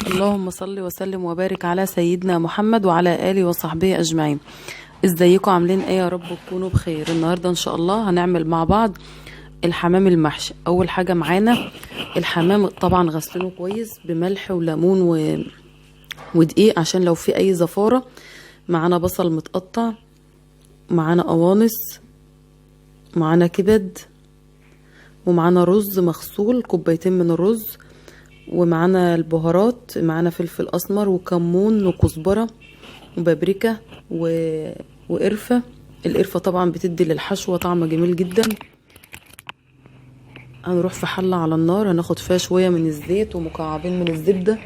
اللهم صل وسلم وبارك على سيدنا محمد وعلى آله وصحبه أجمعين. ازيكم عاملين ايه؟ يا رب تكونوا بخير. النهاردة ان شاء الله هنعمل مع بعض الحمام المحشي. اول حاجة معانا الحمام، طبعا غسلينه كويس بملح وليمون ودقيق عشان لو في اي زفارة. معانا بصل متقطع، معانا قوانص، معانا كبد، ومعانا رز مغسول كوبايتين من الرز، ومعانا البهارات، معانا فلفل اسمر وكمون وكزبرة وبابريكا وقرفة. القرفة طبعا بتدي للحشوة طعم جميل جدا. هنروح في حلة على النار، هناخد فيها شوية من الزيت ومكعبين من الزبدة.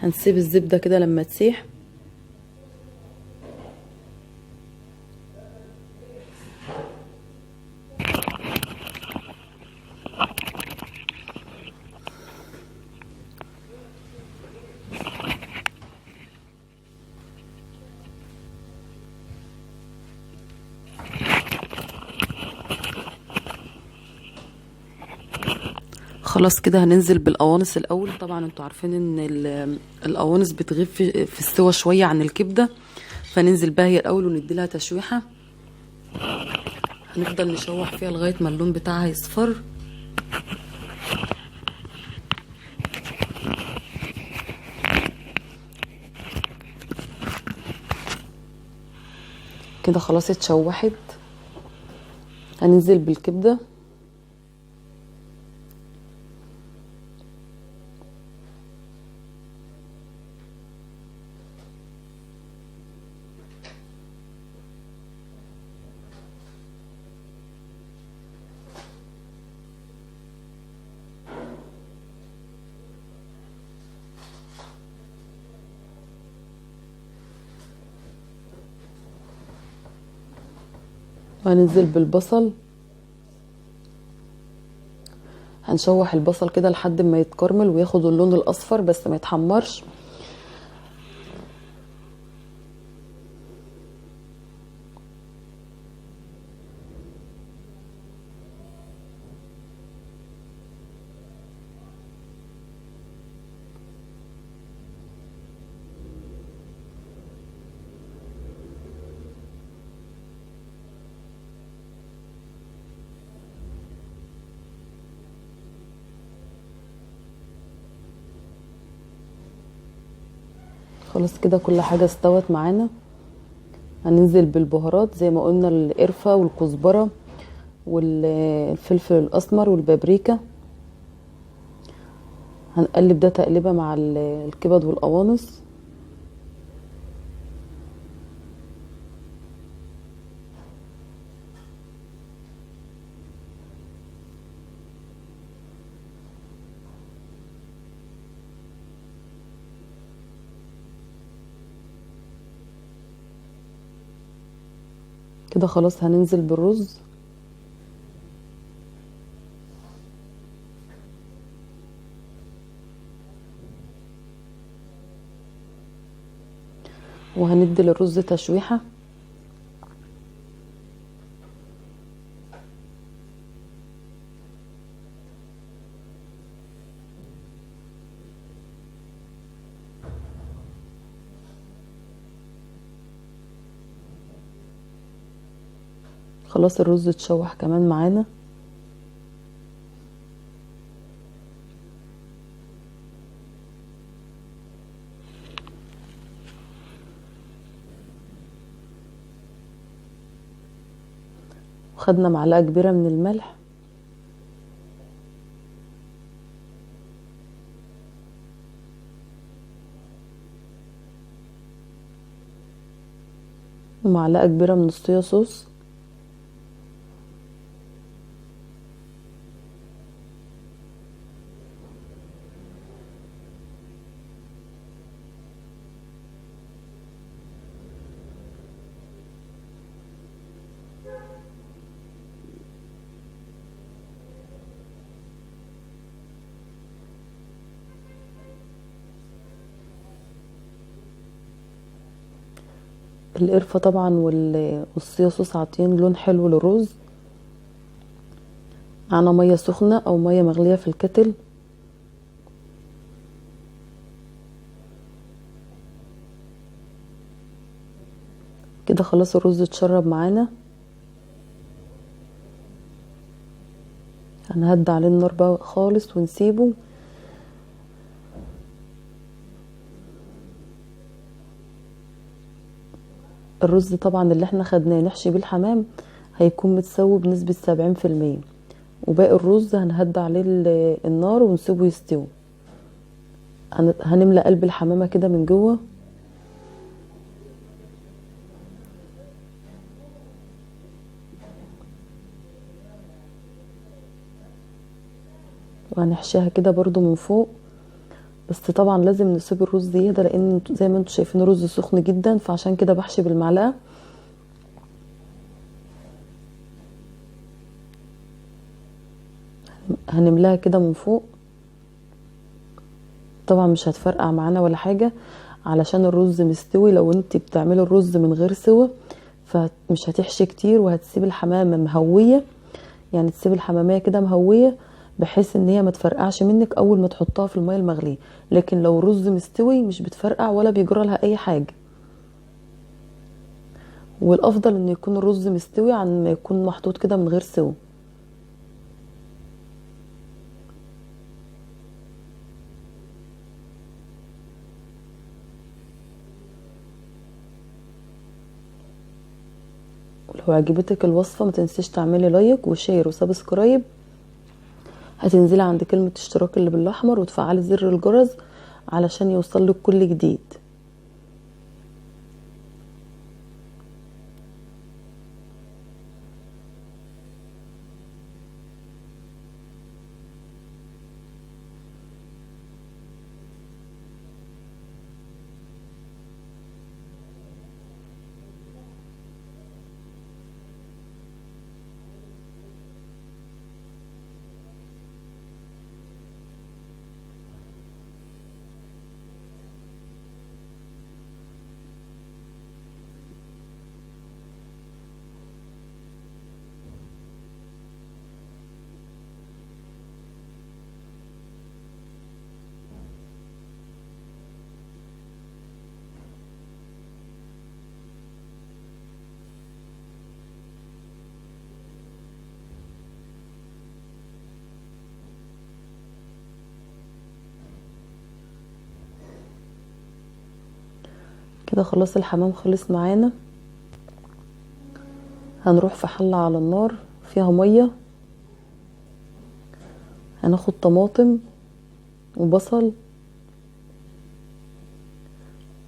هنسيب الزبدة كده لما تسيح. خلاص كده هننزل بالقوانص الاول. طبعا انتوا عارفين ان القوانص بتغيب في السوا شويه عن الكبده، فننزل بها هي الاول وندي لها تشويحه. هنفضل نشوح فيها لغايه ما اللون بتاعها يصفر. كده خلاص اتشوحت. هننزل بالكبده. وهننزل بالبصل. هنشوح البصل كده لحد ما يتكرمل وياخد اللون الاصفر بس ما يتحمرش. خلاص كده كل حاجة استوت معانا. هننزل بالبهارات زي ما قلنا، القرفة والكزبرة والفلفل الأسمر والبابريكا. هنقلب ده تقليبة مع الكبد والقوانص. كده خلاص هننزل بالرز. وهندي للرز تشويحة. خلاص الرز اتشوح كمان معانا. وخدنا معلقة كبيرة من الملح. ومعلقة كبيرة من الصويا صوص. القرفة طبعا والصويا صوص عاطين لون حلو للرز. معانا مية سخنة او مية مغلية في الكتل. كده خلاص الرز اتشرب معانا. هنهدي عليه النار بقى خالص ونسيبه. الرز طبعا اللي احنا خدناه نحشي بيه الحمام هيكون متسوي بنسبة 70%، وباقي الرز هنهدي عليه النار ونسيبه يستوي. هنملى قلب الحمامة كده من جوه. وهنحشيها كده برضو من فوق. بس طبعا لازم نسيب الرز يهدى، لان زي ما انتوا شايفين الرز سخن جدا، فعشان كده بحشي بالمعلقة. هنملاها كده من فوق. طبعا مش هتفرقع معانا ولا حاجة علشان الرز مستوي. لو انت بتعملي الرز من غير سوا فمش هتحشي كتير وهتسيب الحمامة مهوية، يعني تسيب الحمامية كده مهوية بحيث ان هي ما تفرقعش منك اول ما تحطها في المية المغلية. لكن لو الرز مستوي مش بتفرقع ولا بيجرى لها اي حاجة. والافضل ان يكون الرز مستوي عن ما يكون محطوط كده من غير سوا. ولو عجبتك الوصفة ما تنسيش تعملي لايك وشير وسبسكرايب. هتنزلي عند كلمة اشتراك اللي بالاحمر وتفعلي زر الجرس علشان يوصلك كل جديد. كده خلاص الحمام خلص معانا. هنروح في حلة على النار فيها مية. هناخد طماطم وبصل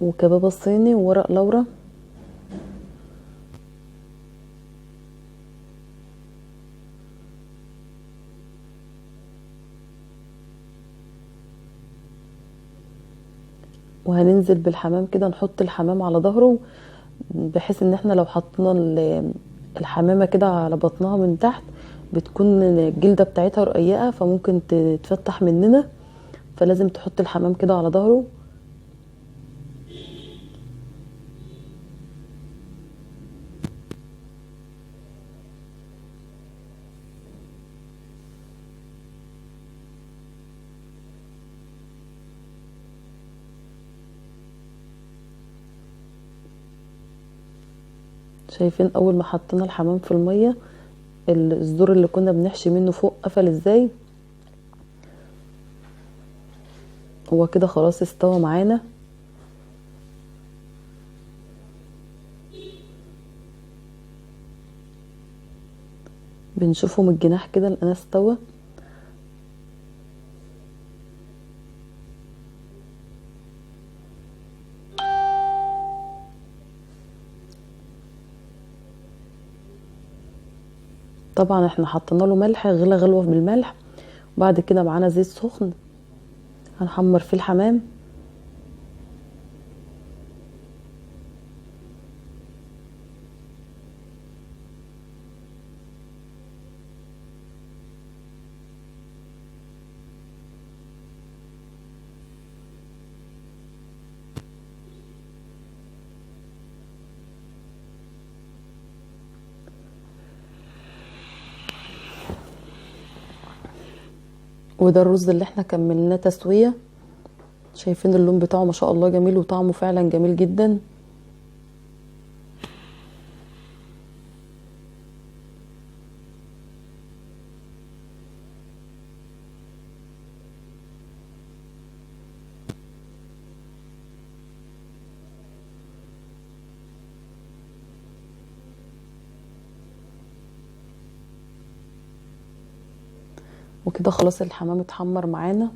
وكبابة صيني وورق لورا. وهننزل بالحمام كده، نحط الحمام على ظهره بحيث ان احنا لو حطينا الحمامة كده على بطنها من تحت بتكون الجلدة بتاعتها رقيقة فممكن تتفتح مننا، فلازم تحط الحمام كده على ظهره. شايفين اول ما حطينا الحمام في المية الزور اللي كنا بنحشي منه فوق قفل ازاي. هو كده خلاص استوى معانا. بنشوفه من الجناح كده لقيناه استوى. طبعا احنا حطينا له ملح، غلى غلوة بالملح. وبعد كده معانا زيت سخن هنحمر فيه الحمام. وده الرز اللي احنا كملناه تسوية. شايفين اللون بتاعه ما شاء الله جميل، وطعمه فعلا جميل جدا. وكده خلاص الحمام اتحمر معانا.